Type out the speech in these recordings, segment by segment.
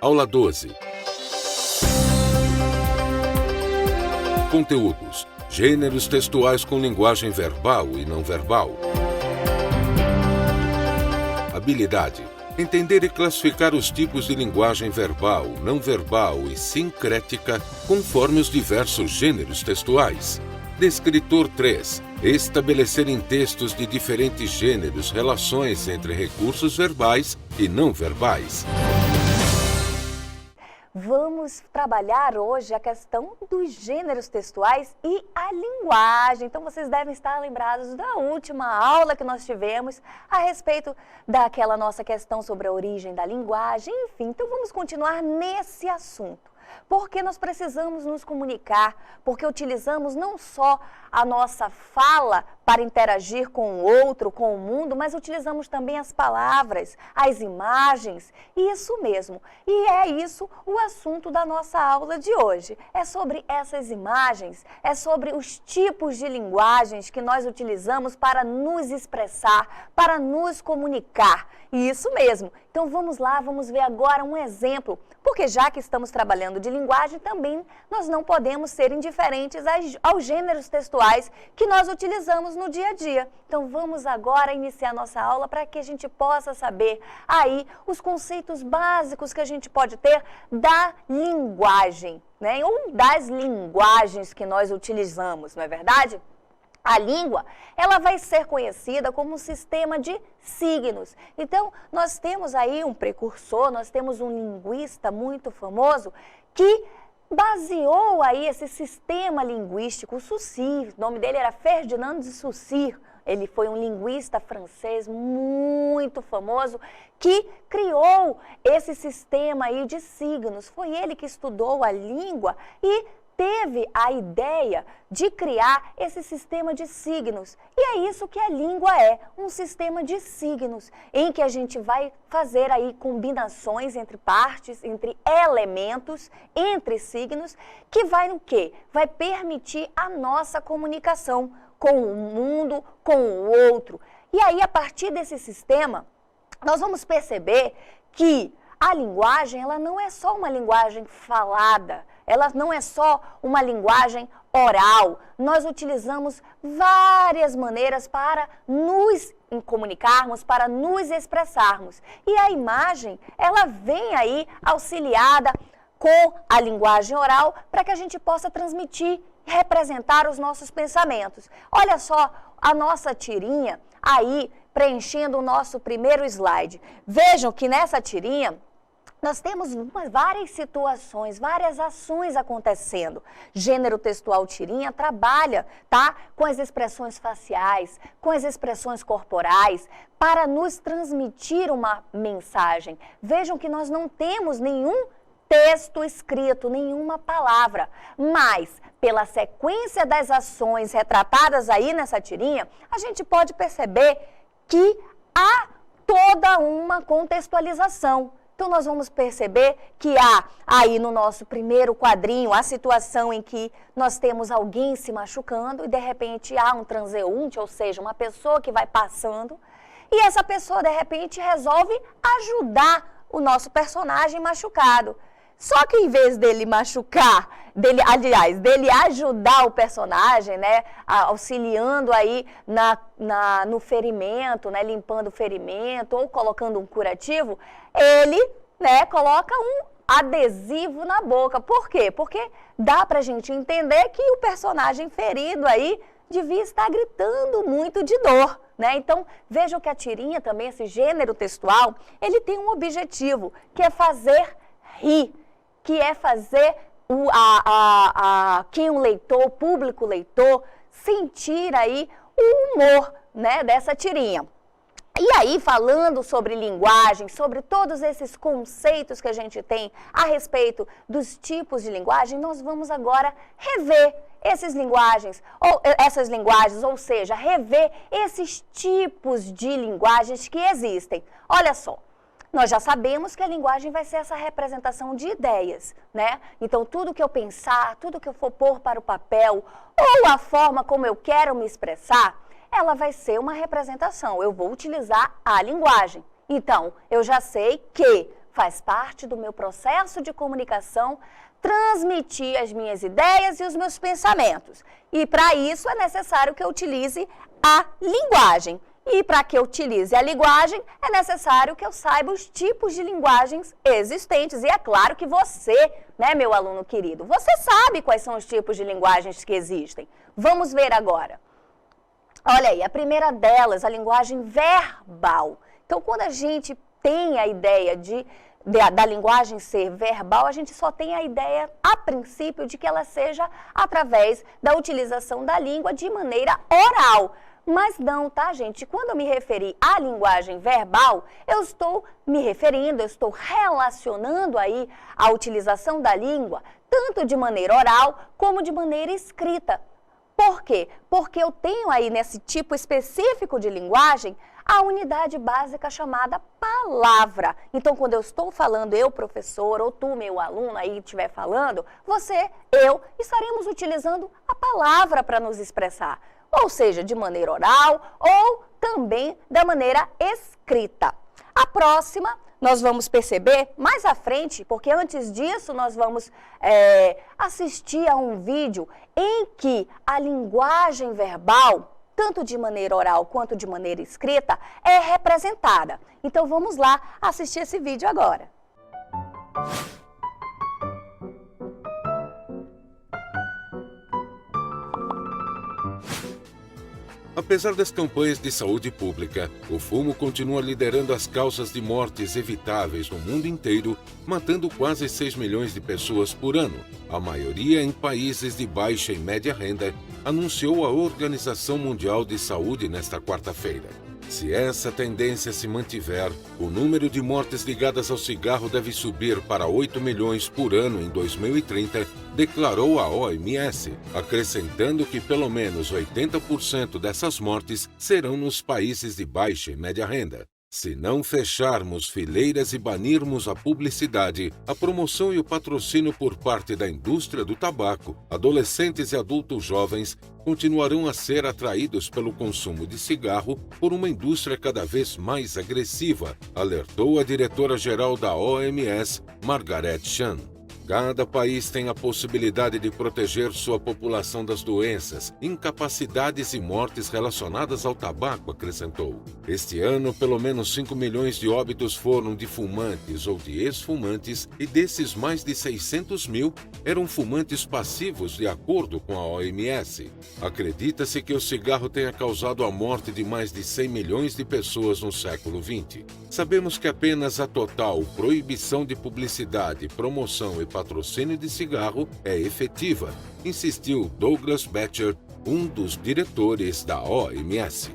Aula 12. Conteúdos: gêneros textuais com linguagem verbal e não verbal. Habilidade: entender e classificar os tipos de linguagem verbal, não verbal e sincrética conforme os diversos gêneros textuais. Descritor 3. Estabelecer em textos de diferentes gêneros relações entre recursos verbais e não verbais. Vamos trabalhar hoje a questão dos gêneros textuais e a linguagem. Então, vocês devem estar lembrados da última aula que nós tivemos a respeito daquela nossa questão sobre a origem da linguagem, enfim. Então, vamos continuar nesse assunto. Porque nós precisamos nos comunicar, porque utilizamos não só a nossa fala para interagir com o outro, com o mundo, mas utilizamos também as palavras, as imagens, isso mesmo. E é isso o assunto da nossa aula de hoje. É sobre essas imagens, é sobre os tipos de linguagens que nós utilizamos para nos expressar, para nos comunicar. Isso mesmo. Então vamos lá, vamos ver agora um exemplo, porque já que estamos trabalhando de linguagem, também nós não podemos ser indiferentes aos gêneros textuais que nós utilizamos no dia a dia. Então vamos agora iniciar nossa aula para que a gente possa saber aí os conceitos básicos que a gente pode ter da linguagem, né? Ou das linguagens que nós utilizamos, não é verdade? A língua, ela vai ser conhecida como um sistema de signos. Então, nós temos aí um precursor, nós temos um linguista muito famoso que baseou aí esse sistema linguístico, Saussure. O nome dele era Ferdinand de Saussure. Ele foi um linguista francês muito famoso que criou esse sistema aí de signos. Foi ele que estudou a língua e teve a ideia de criar esse sistema de signos. E é isso que a língua é, um sistema de signos, em que a gente vai fazer aí combinações entre partes, entre elementos, entre signos, que vai no quê? Vai permitir a nossa comunicação com o mundo, com o outro. E aí, a partir desse sistema, nós vamos perceber que a linguagem, ela não é só uma linguagem falada, ela não é só uma linguagem oral. Nós utilizamos várias maneiras para nos comunicarmos, para nos expressarmos. E a imagem, ela vem aí auxiliada com a linguagem oral para que a gente possa transmitir e representar os nossos pensamentos. Olha só a nossa tirinha aí preenchendo o nosso primeiro slide. Vejam que nessa tirinha nós temos várias situações, várias ações acontecendo. Gênero textual tirinha trabalha, tá, com as expressões faciais, com as expressões corporais, para nos transmitir uma mensagem. Vejam que nós não temos nenhum texto escrito, nenhuma palavra, mas pela sequência das ações retratadas aí nessa tirinha, a gente pode perceber que há toda uma contextualização. Então, nós vamos perceber que há aí no nosso primeiro quadrinho a situação em que nós temos alguém se machucando e, de repente, há um transeunte, ou seja, uma pessoa que vai passando, e essa pessoa, de repente, resolve ajudar o nosso personagem machucado. Só que, em vez dele machucar, dele ajudar o personagem, né, auxiliando aí no ferimento, né, limpando o ferimento ou colocando um curativo, ele, né, coloca um adesivo na boca. Por quê? Porque dá pra gente entender que o personagem ferido aí devia estar gritando muito de dor, né? Então, vejam que a tirinha também, esse gênero textual, ele tem um objetivo, que é fazer rir, que é fazer quem o leitor, o público leitor, sentir aí o humor, né, dessa tirinha. E aí, falando sobre linguagem, sobre todos esses conceitos que a gente tem a respeito dos tipos de linguagem, nós vamos agora rever essas linguagens, ou seja, rever esses tipos de linguagens que existem. Olha só. Nós já sabemos que a linguagem vai ser essa representação de ideias, né? Então, tudo que eu pensar, tudo que eu for pôr para o papel, ou a forma como eu quero me expressar, ela vai ser uma representação. Eu vou utilizar a linguagem. Então, eu já sei que faz parte do meu processo de comunicação transmitir as minhas ideias e os meus pensamentos. E para isso é necessário que eu utilize a linguagem. E para que eu utilize a linguagem, é necessário que eu saiba os tipos de linguagens existentes. E é claro que você, né, meu aluno querido, você sabe quais são os tipos de linguagens que existem. Vamos ver agora. Olha aí, a primeira delas, a linguagem verbal. Então, quando a gente tem a ideia da linguagem ser verbal, a gente só tem a ideia, a princípio, de que ela seja através da utilização da língua de maneira oral. Mas não, tá, gente? Quando eu me referi à linguagem verbal, eu estou me referindo, eu estou relacionando aí a utilização da língua, tanto de maneira oral como de maneira escrita. Por quê? Porque eu tenho aí nesse tipo específico de linguagem a unidade básica chamada palavra. Então, quando eu estou falando, eu, professor, ou tu, meu aluno, aí estiver falando, você, eu, estaremos utilizando a palavra para nos expressar. Ou seja, de maneira oral ou também da maneira escrita. A próxima, nós vamos perceber mais à frente, porque antes disso nós vamos assistir a um vídeo em que a linguagem verbal, tanto de maneira oral quanto de maneira escrita, é representada. Então vamos lá assistir esse vídeo agora. Apesar das campanhas de saúde pública, o fumo continua liderando as causas de mortes evitáveis no mundo inteiro, matando quase 6 milhões de pessoas por ano, a maioria em países de baixa e média renda, anunciou a Organização Mundial de Saúde nesta quarta-feira. Se essa tendência se mantiver, o número de mortes ligadas ao cigarro deve subir para 8 milhões por ano em 2030, declarou a OMS, acrescentando que pelo menos 80% dessas mortes serão nos países de baixa e média renda. Se não fecharmos fileiras e banirmos a publicidade, a promoção e o patrocínio por parte da indústria do tabaco, adolescentes e adultos jovens continuarão a ser atraídos pelo consumo de cigarro por uma indústria cada vez mais agressiva, alertou a diretora-geral da OMS, Margaret Chan. Cada país tem a possibilidade de proteger sua população das doenças, incapacidades e mortes relacionadas ao tabaco, acrescentou. Este ano, pelo menos 5 milhões de óbitos foram de fumantes ou de ex-fumantes e desses mais de 600 mil eram fumantes passivos, de acordo com a OMS. Acredita-se que o cigarro tenha causado a morte de mais de 100 milhões de pessoas no século XX. Sabemos que apenas a total proibição de publicidade, promoção e patrocínio de cigarro é efetiva, insistiu Douglas Batcher, um dos diretores da OMS.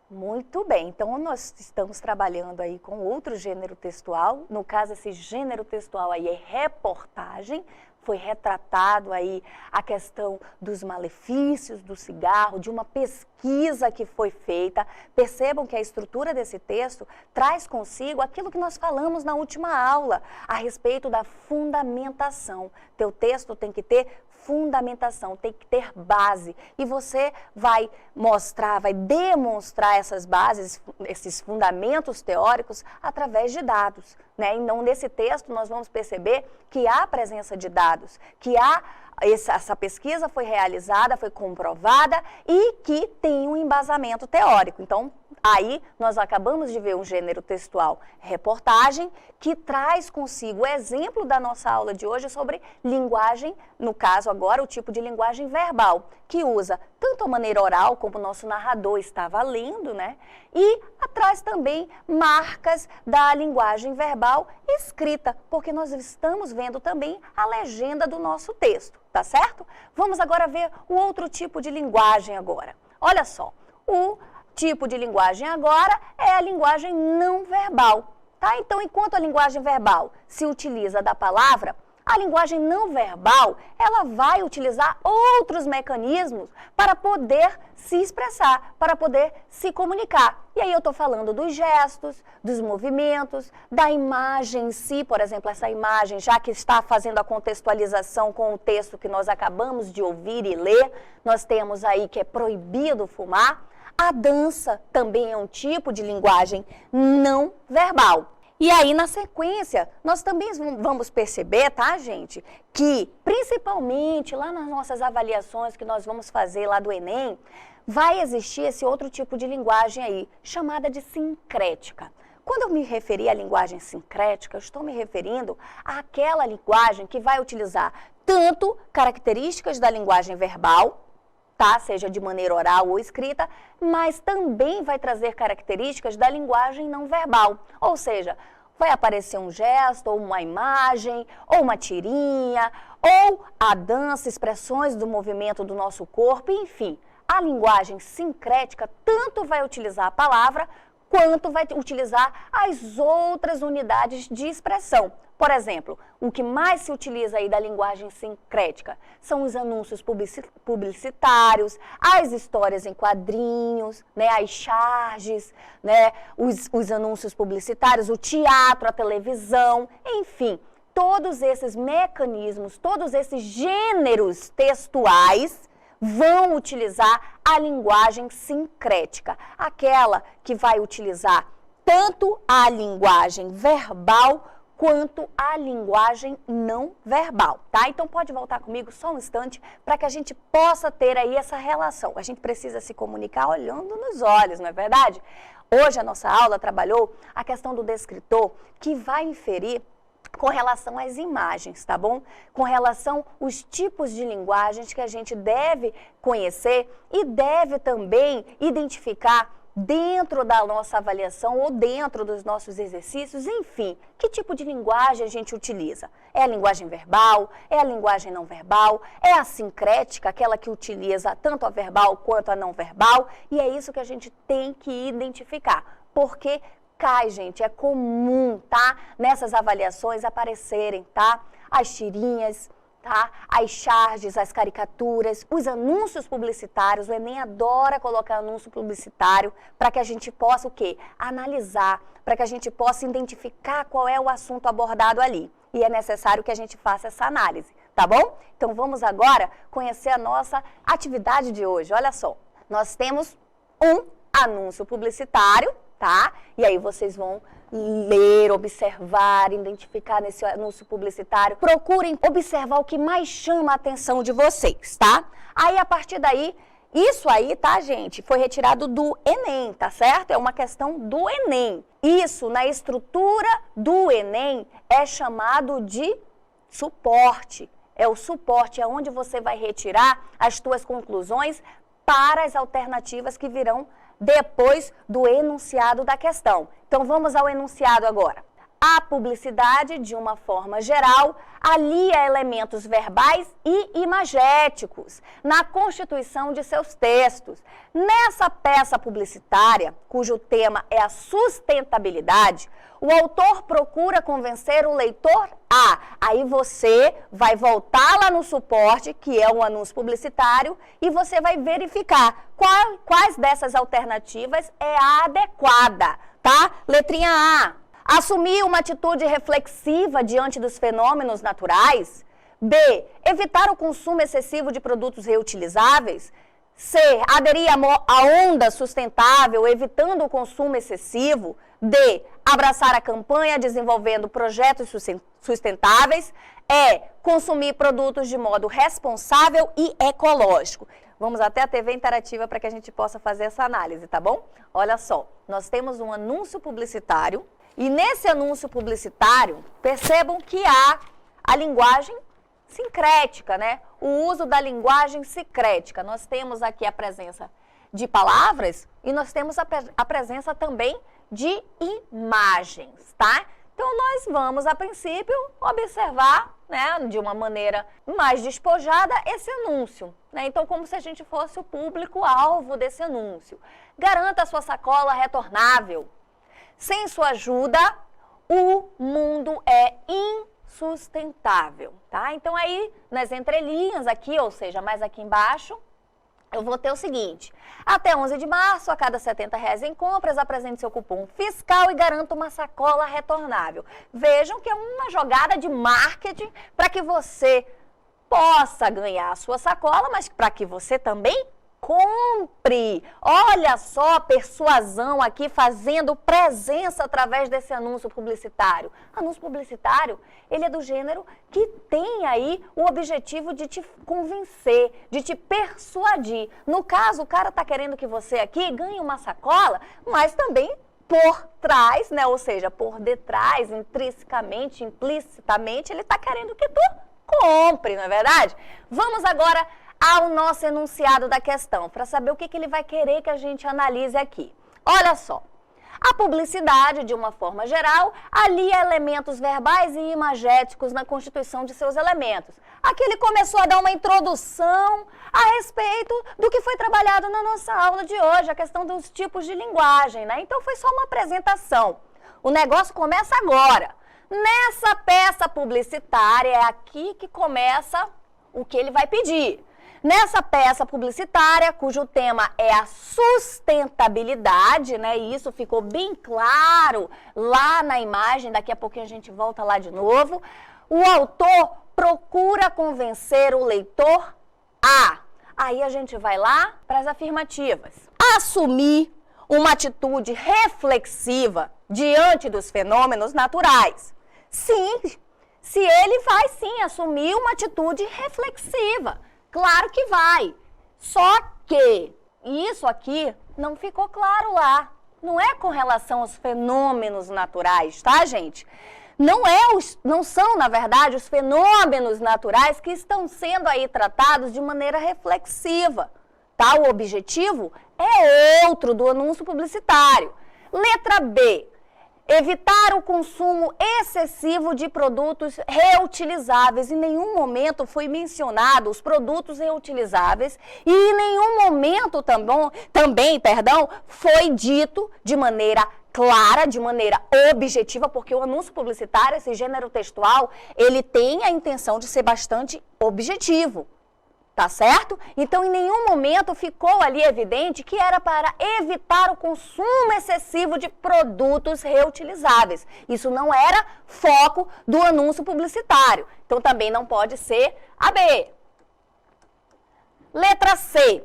Muito bem, então nós estamos trabalhando aí com outro gênero textual, no caso esse gênero textual aí é reportagem, foi retratado aí a questão dos malefícios do cigarro, de uma pesquisa que foi feita. Percebam que a estrutura desse texto traz consigo aquilo que nós falamos na última aula, a respeito da fundamentação. Teu texto tem que ter fundamentação, tem que ter base. E você vai mostrar, vai demonstrar essas bases, esses fundamentos teóricos através de dados, né? Então, nesse texto, nós vamos perceber que há presença de dados, que essa pesquisa foi realizada, foi comprovada e que tem um embasamento teórico. Então, aí nós acabamos de ver um gênero textual reportagem que traz consigo o exemplo da nossa aula de hoje sobre linguagem, no caso agora o tipo de linguagem verbal, que usa tanto a maneira oral, como o nosso narrador estava lendo, né? E traz também marcas da linguagem verbal escrita, porque nós estamos vendo também a legenda do nosso texto, tá certo? Vamos agora ver o outro tipo de linguagem agora. Olha só, o tipo de linguagem agora é a linguagem não verbal, tá? Então, enquanto a linguagem verbal se utiliza da palavra, a linguagem não verbal, ela vai utilizar outros mecanismos para poder se expressar, para poder se comunicar. E aí eu estou falando dos gestos, dos movimentos, da imagem em si, por exemplo, essa imagem, já que está fazendo a contextualização com o texto que nós acabamos de ouvir e ler, nós temos aí que é proibido fumar. A dança também é um tipo de linguagem não verbal. E aí, na sequência, nós também vamos perceber, tá, gente, que principalmente lá nas nossas avaliações que nós vamos fazer lá do Enem, vai existir esse outro tipo de linguagem aí, chamada de sincrética. Quando eu me referi à linguagem sincrética, eu estou me referindo àquela linguagem que vai utilizar tanto características da linguagem verbal, tá? Seja de maneira oral ou escrita, mas também vai trazer características da linguagem não verbal. Ou seja, vai aparecer um gesto, ou uma imagem, ou uma tirinha, ou a dança, expressões do movimento do nosso corpo, enfim. A linguagem sincrética tanto vai utilizar a palavra, quanto vai utilizar as outras unidades de expressão. Por exemplo, o que mais se utiliza aí da linguagem sincrética são os anúncios publicitários, as histórias em quadrinhos, né, as charges, né, os anúncios publicitários, o teatro, a televisão, enfim, todos esses mecanismos, todos esses gêneros textuais vão utilizar a linguagem sincrética, aquela que vai utilizar tanto a linguagem verbal quanto a linguagem não verbal, tá? Então pode voltar comigo só um instante para que a gente possa ter aí essa relação. A gente precisa se comunicar olhando nos olhos, não é verdade? Hoje a nossa aula trabalhou a questão do descritor, que vai inferir com relação às imagens, tá bom? Com relação aos tipos de linguagens que a gente deve conhecer e deve também identificar dentro da nossa avaliação ou dentro dos nossos exercícios, enfim, que tipo de linguagem a gente utiliza? É a linguagem verbal? É a linguagem não verbal? É a sincrética, aquela que utiliza tanto a verbal quanto a não verbal? E é isso que a gente tem que identificar, porque cai, gente, é comum, tá? Nessas avaliações aparecerem, tá? As tirinhas, tá? As charges, as caricaturas, os anúncios publicitários. O Enem adora colocar anúncio publicitário para que a gente possa o quê? Analisar, para que a gente possa identificar qual é o assunto abordado ali. E é necessário que a gente faça essa análise, tá bom? Então vamos agora conhecer a nossa atividade de hoje. Olha só, nós temos um anúncio publicitário, tá? E aí vocês vão ler, observar, identificar nesse anúncio publicitário. Procurem observar o que mais chama a atenção de vocês, tá? Aí, a partir daí, isso aí, tá, gente, foi retirado do Enem, tá certo? É uma questão do Enem. Isso, na estrutura do Enem, é chamado de suporte. É o suporte, é onde você vai retirar as tuas conclusões para as alternativas que virão depois do enunciado da questão. Então, vamos ao enunciado agora. A publicidade, de uma forma geral, alia elementos verbais e imagéticos na constituição de seus textos. Nessa peça publicitária, cujo tema é a sustentabilidade, o autor procura convencer o leitor a... Aí você vai voltar lá no suporte, que é o anúncio publicitário, e você vai verificar quais dessas alternativas é a adequada, tá? Letrinha A. Assumir uma atitude reflexiva diante dos fenômenos naturais. B. Evitar o consumo excessivo de produtos reutilizáveis. C. Aderir à onda sustentável, evitando o consumo excessivo. D. Abraçar a campanha desenvolvendo projetos sustentáveis. E. Consumir produtos de modo responsável e ecológico. Vamos até a TV interativa para que a gente possa fazer essa análise, tá bom? Olha só, nós temos um anúncio publicitário. E nesse anúncio publicitário, percebam que há a linguagem sincrética, né? O uso da linguagem sincrética. Nós temos aqui a presença de palavras e nós temos a presença também de imagens, tá? Então, nós vamos, a princípio, observar, né, de uma maneira mais despojada esse anúncio, né? Então, como se a gente fosse o público-alvo desse anúncio. Garanta a sua sacola retornável. Sem sua ajuda, o mundo é insustentável, tá? Então, aí, nas entrelinhas aqui, ou seja, mais aqui embaixo, eu vou ter o seguinte: até 11 de março, a cada R$70 em compras, apresente seu cupom fiscal e garanta uma sacola retornável. Vejam que é uma jogada de marketing para que você possa ganhar a sua sacola, mas para que você também compre. Olha só a persuasão aqui fazendo presença através desse anúncio publicitário. Anúncio publicitário, ele é do gênero que tem aí o objetivo de te convencer, de te persuadir. No caso, o cara está querendo que você aqui ganhe uma sacola, mas também por trás, né? Ou seja, por detrás, intrinsecamente, implicitamente, ele está querendo que tu compre, não é verdade? Vamos agora ao nosso enunciado da questão, para saber o que ele vai querer que a gente analise aqui. Olha só, a publicidade, de uma forma geral, alia elementos verbais e imagéticos na constituição de seus elementos. Aqui ele começou a dar uma introdução a respeito do que foi trabalhado na nossa aula de hoje, a questão dos tipos de linguagem, né? Então foi só uma apresentação. O negócio começa agora. Nessa peça publicitária, é aqui que começa o que ele vai pedir. Nessa peça publicitária, cujo tema é a sustentabilidade, né? E isso ficou bem claro lá na imagem, daqui a pouquinho a gente volta lá de novo. O autor procura convencer o leitor a... Aí a gente vai lá para as afirmativas. Assumir uma atitude reflexiva diante dos fenômenos naturais. Sim, se ele vai sim assumir uma atitude reflexiva. Claro que vai, só que isso aqui não ficou claro lá. Não é com relação aos fenômenos naturais, tá, gente? Não são, na verdade, os fenômenos naturais que estão sendo aí tratados de maneira reflexiva, tá? O objetivo é outro do anúncio publicitário. Letra B. Evitar o consumo excessivo de produtos reutilizáveis. Em nenhum momento foi mencionado os produtos reutilizáveis e em nenhum momento também, foi dito de maneira clara, de maneira objetiva, porque o anúncio publicitário, esse gênero textual, ele tem a intenção de ser bastante objetivo. Tá certo? Então, em nenhum momento ficou ali evidente que era para evitar o consumo excessivo de produtos reutilizáveis. Isso não era foco do anúncio publicitário. Então, também não pode ser a B. Letra C.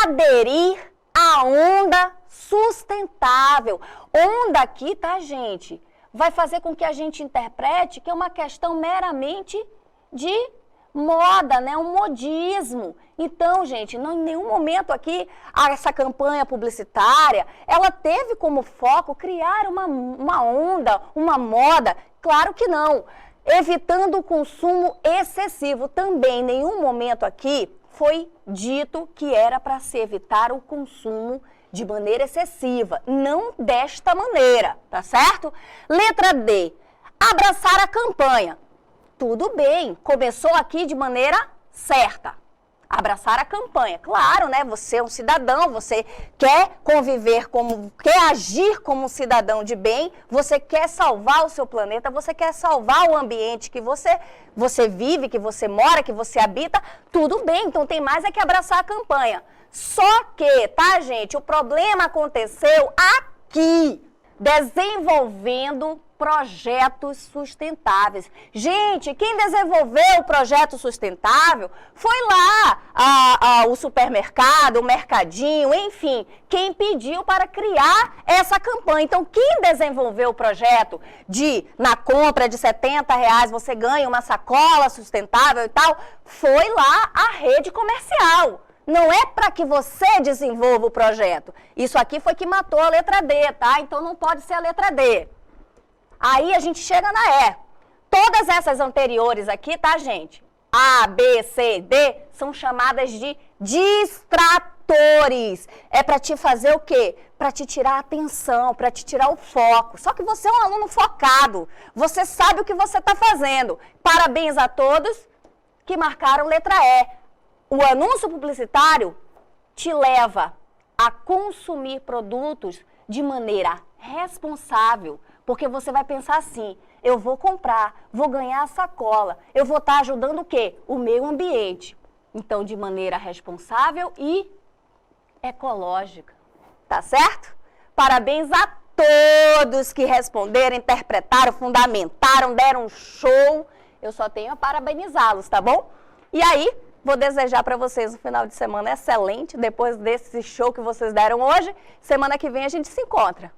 Aderir à onda sustentável. Onda aqui, tá, gente? Vai fazer com que a gente interprete que é uma questão meramente de moda, né? Um modismo. Então, gente, em nenhum momento aqui essa campanha publicitária, ela teve como foco criar uma onda, uma moda. Claro que não. Evitando o consumo excessivo. Também, em nenhum momento aqui foi dito que era para se evitar o consumo de maneira excessiva. Não desta maneira, tá certo? Letra D. Abraçar a campanha. Tudo bem, começou aqui de maneira certa. Abraçar a campanha. Claro, né? Você é um cidadão, você quer quer agir como um cidadão de bem, você quer salvar o seu planeta, você quer salvar o ambiente que você vive, que você mora, que você habita. Tudo bem, então tem mais é que abraçar a campanha. Só que, tá, gente, o problema aconteceu aqui, desenvolvendo projetos sustentáveis. Gente, quem desenvolveu o projeto sustentável foi lá o supermercado, o mercadinho, enfim, quem pediu para criar essa campanha. Então, quem desenvolveu o projeto na compra de R$70 você ganha uma sacola sustentável e tal, foi lá a rede comercial. Não é para que você desenvolva o projeto. Isso aqui foi que matou a letra D, tá? Então, não pode ser a letra D. Aí a gente chega na E. Todas essas anteriores aqui, tá, gente? A, B, C, D são chamadas de distratores. É para te fazer o quê? Para te tirar a atenção, para te tirar o foco. Só que você é um aluno focado. Você sabe o que você está fazendo. Parabéns a todos que marcaram letra E. O anúncio publicitário te leva a consumir produtos de maneira responsável. Porque você vai pensar assim, eu vou comprar, vou ganhar a sacola, eu vou estar ajudando o quê? O meio ambiente. Então, de maneira responsável e ecológica. Tá certo? Parabéns a todos que responderam, interpretaram, fundamentaram, deram um show. Eu só tenho a parabenizá-los, tá bom? E aí, Vou desejar para vocês um final de semana excelente, depois desse show que vocês deram hoje. Semana que vem a gente se encontra.